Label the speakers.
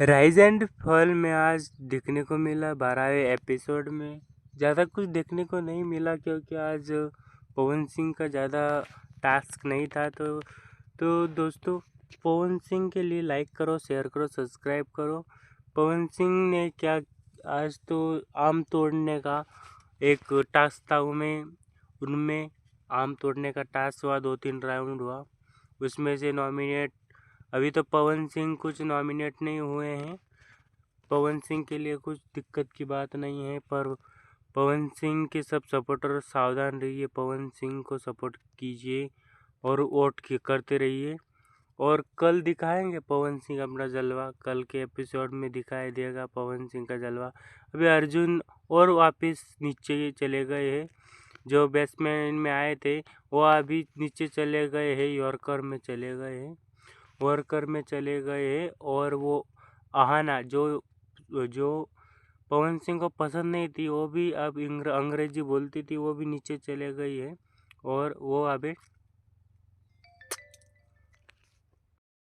Speaker 1: Rise and fall में आज देखने को मिला 12वें एपिसोड में। ज़्यादा कुछ देखने को नहीं मिला क्योंकि आज पवन सिंह का ज़्यादा टास्क नहीं था। तो दोस्तों, पवन सिंह के लिए लाइक करो, शेयर करो, सब्सक्राइब करो। पवन सिंह ने क्या, आज तो आम तोड़ने का एक टास्क था। उनमें आम तोड़ने का टास्क हुआ, 2-3 राउंड हुआ। उसमें से नॉमिनेट अभी तो पवन सिंह कुछ नॉमिनेट नहीं हुए हैं। पवन सिंह के लिए कुछ दिक्कत की बात नहीं है, पर पवन सिंह के सब सपोर्टर सावधान रहिए। पवन सिंह को सपोर्ट कीजिए और वोट करते रहिए। और कल दिखाएंगे पवन सिंह अपना जलवा। कल के एपिसोड में दिखाई देगा पवन सिंह का जलवा। अभी अर्जुन और वापस नीचे चले गए हैं। जो बैट्समैन में आए थे वो अभी नीचे चले गए हैं, यॉर्कर में चले गए हैं, वर्कर में चले गए हैं। और वो आहाना जो जो पवन सिंह को पसंद नहीं थी, वो भी अब अंग्रेजी बोलती थी, वो भी नीचे चले गई है। और वो अभी